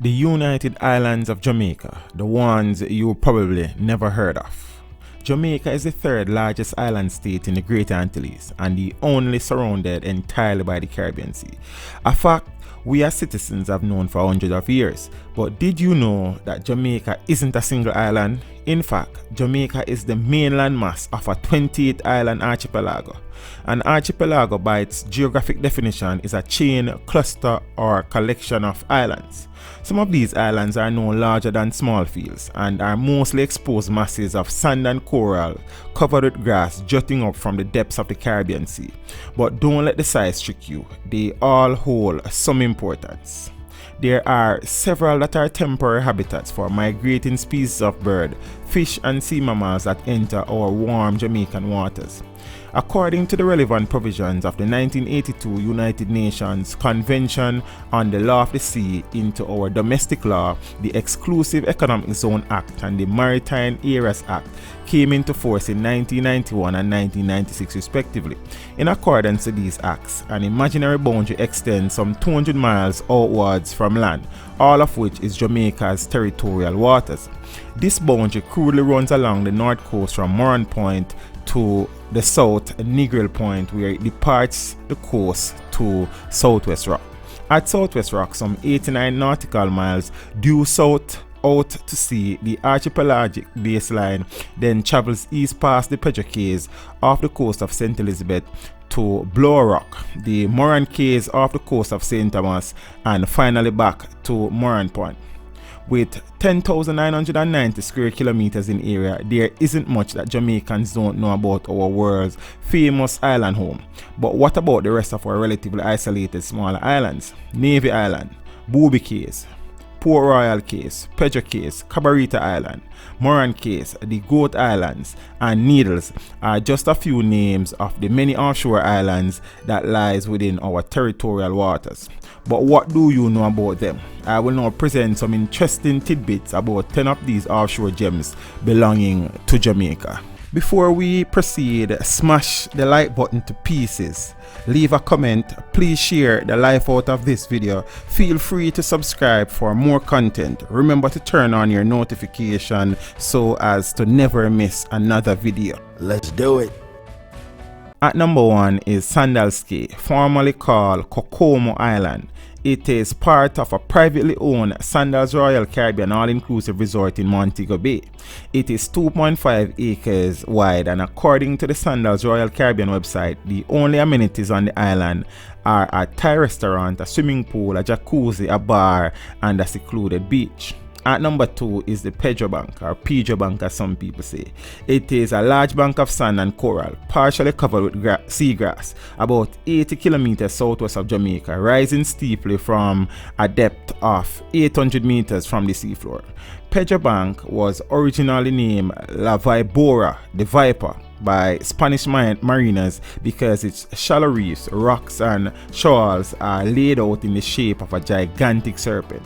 The United Islands of Jamaica, the ones you probably never heard of. Jamaica is the third largest island state in the Great Antilles and the only surrounded entirely by the Caribbean Sea. A fact we as citizens have known for hundreds of years. But did you know that Jamaica isn't a single island? In fact, Jamaica is the mainland mass of a 28 island archipelago. An archipelago, by its geographic definition, is a chain, cluster, or collection of islands. Some of these islands are no larger than small fields and are mostly exposed masses of sand and coral covered with grass jutting up from the depths of the Caribbean Sea. But don't let the size trick you, they all hold some importance. There are several that are temporary habitats for migrating species of bird, fish and sea mammals that enter our warm Jamaican waters. According to the relevant provisions of the 1982 United Nations Convention on the Law of the Sea into our domestic law, the Exclusive Economic Zone Act and the Maritime Areas Act came into force in 1991 and 1996 respectively. In accordance to these acts, an imaginary boundary extends some 200 miles outwards from land, all of which is Jamaica's territorial waters. This boundary crudely runs along the north coast from Morant Point to the south Negril Point, where it departs the coast to Southwest Rock. At Southwest Rock, some 89 nautical miles due south out to sea, the archipelagic baseline then travels east past the Pedro Cays off the coast of St. Elizabeth to Blower Rock, the Morant Cays off the coast of St. Thomas, and finally back to Morant Point. With 10,990 square kilometers in area, there isn't much that Jamaicans don't know about our world's famous island home. But what about the rest of our relatively isolated smaller islands? Navy Island, Booby Cays, Port Royal Cays, Pedro Cays, Cabarita Island, Morant Cays, the Goat Islands, and Needles are just a few names of the many offshore islands that lies within our territorial waters. But what do you know about them? I will now present some interesting tidbits about 10 of these offshore gems belonging to Jamaica. Before we proceed, smash the like button to pieces, leave a comment, please share the life out of this video, feel free to subscribe for more content, remember to turn on your notification so as to never miss another video. Let's do it. At number 1 is Sandals Cay, formerly called Kokomo Island. It is part of a privately owned Sandals Royal Caribbean all-inclusive resort in Montego Bay. It is 2.5 acres wide, and according to the Sandals Royal Caribbean website, the only amenities on the island are a Thai restaurant, a swimming pool, a jacuzzi, a bar, and a secluded beach. At number 2 is the Pedro Bank, or Pedro Bank as some people say. It is a large bank of sand and coral, partially covered with seagrass, about 80 kilometers southwest of Jamaica, rising steeply from a depth of 800 meters from the seafloor. Pedro Bank was originally named La Vibora, the Viper, by Spanish mariners because its shallow reefs, rocks, and shoals are laid out in the shape of a gigantic serpent.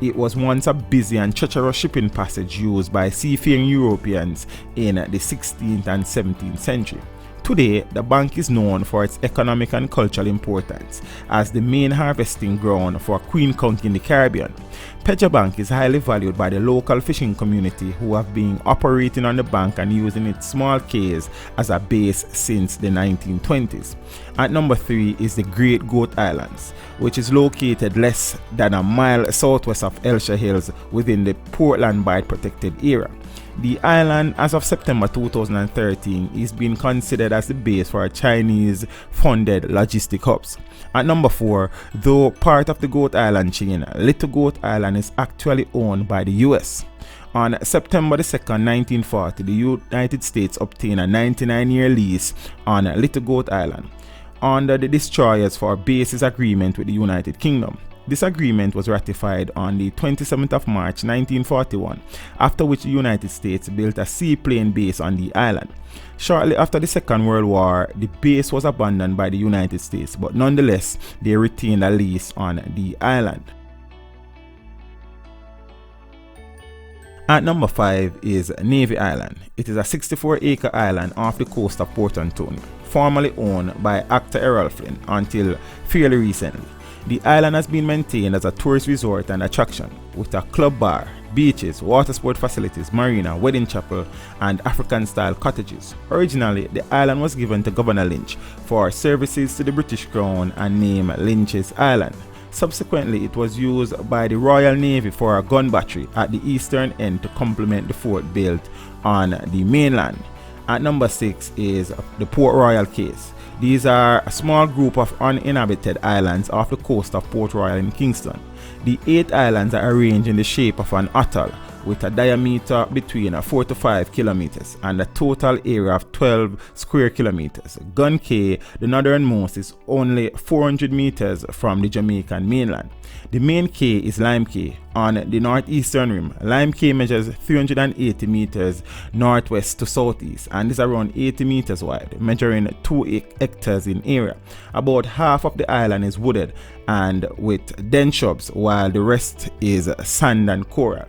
It was once a busy and treacherous shipping passage used by seafaring Europeans in the 16th and 17th century. Today, the bank is known for its economic and cultural importance as the main harvesting ground for Queen Conch in the Caribbean. Pedro Bank is highly valued by the local fishing community who have been operating on the bank and using its small cays as a base since the 1920s. At number 3 is the Great Goat Islands, which is located less than a mile southwest of Hellshire Hills within the Portland Bight Protected Area. The island, as of September 2013, is being considered as the base for Chinese-funded logistic hubs. At number 4, though part of the Goat Island chain, Little Goat Island is actually owned by the US. On September 2, 1940, the United States obtained a 99-year lease on Little Goat Island under the Destroyers for Bases Agreement with the United Kingdom. This agreement was ratified on the 27th of March 1941, after which the United States built a seaplane base on the island. Shortly after the Second World War, the base was abandoned by the United States, but nonetheless, they retained a lease on the island. At number 5 is Navy Island. It is a 64-acre island off the coast of Port Antonio, formerly owned by actor Errol Flynn until fairly recently. The island has been maintained as a tourist resort and attraction, with a club bar, beaches, water sport facilities, marina, wedding chapel, and African-style cottages. Originally, the island was given to Governor Lynch for services to the British Crown and named Lynch's Island. Subsequently, it was used by the Royal Navy for a gun battery at the eastern end to complement the fort built on the mainland. At number 6 is the Port Royal Cays. These are a small group of uninhabited islands off the coast of Port Royal in Kingston. The 8 islands are arranged in the shape of an atoll with a diameter between 4 to 5 kilometers and a total area of 12 square kilometers. Gun Cay, the northernmost, is only 400 meters from the Jamaican mainland. The main cay is Lime Cay on the northeastern rim. Lime Cay measures 380 meters northwest to southeast and is around 80 meters wide, measuring 2 hectares in area. About half of the island is wooded and with dense shrubs, while the rest is sand and coral.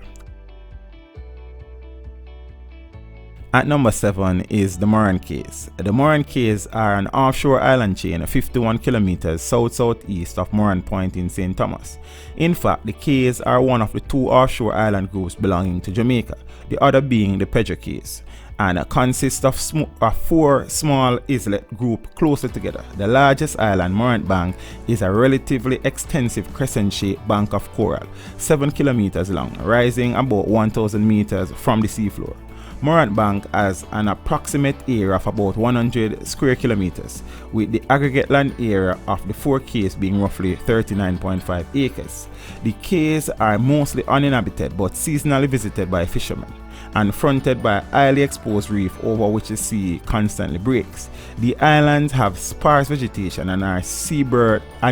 At number 7 is the Morant Cays. The Morant Cays are an offshore island chain 51 kilometers south-southeast of Morant Point in St. Thomas. In fact, the Cays are one of the 2 offshore island groups belonging to Jamaica, the other being the Pedro Cays, and consists of 4 small islet groups closer together. The largest island, Morant Bank, is a relatively extensive crescent-shaped bank of coral, 7 kilometers long, rising about 1,000 meters from the seafloor. Morant Bank has an approximate area of about 100 square kilometers, with the aggregate land area of the 4 cays being roughly 39.5 acres. The cays are mostly uninhabited but seasonally visited by fishermen, and fronted by a highly exposed reef over which the sea constantly breaks. The islands have sparse vegetation and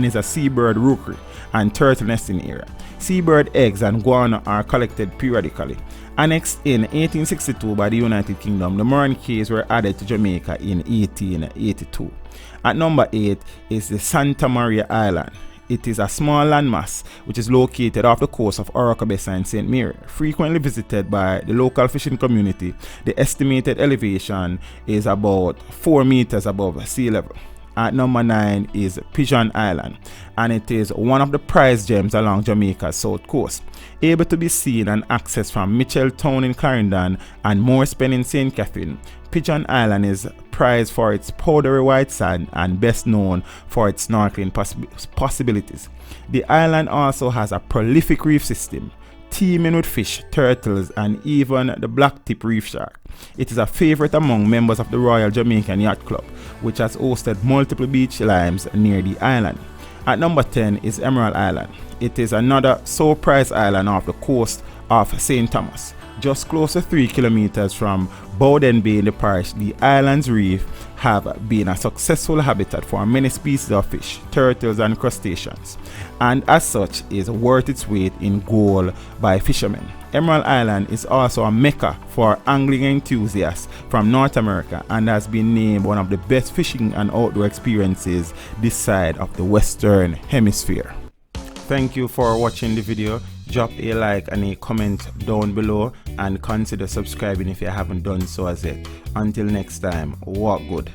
is a seabird rookery and turtle nesting area. Seabird eggs and guano are collected periodically. Annexed in 1862 by the United Kingdom, the Morant Cays were added to Jamaica in 1882. At number 8 is the Santamaria Island. It is a small landmass which is located off the coast of Orocabessa and St. Mary. Frequently visited by the local fishing community, the estimated elevation is about 4 meters above sea level. At number 9 is Pigeon Island, and it is one of the prized gems along Jamaica's south coast. Able to be seen and accessed from Mitchelltown in Clarendon and Moorespen in St. Catherine, Pigeon Island is prized for its powdery white sand and best known for its snorkeling possibilities. The island also has a prolific reef system, teeming with fish, turtles, and even the black-tip reef shark. It is a favorite among members of the Royal Jamaican Yacht Club, which has hosted multiple beach limes near the island. At number 10 is Emerald Island. It is another so-prized island off the coast of St. Thomas. Just close to 3 kilometers from Bowden Bay in the parish, the island's reef have been a successful habitat for many species of fish, turtles, and crustaceans, and as such is worth its weight in gold by fishermen. Emerald Island is also a mecca for angling enthusiasts from North America and has been named one of the best fishing and outdoor experiences this side of the Western Hemisphere. Thank you for watching the video. Drop a like and a comment down below and consider subscribing if you haven't done so as yet. Until next time, walk good.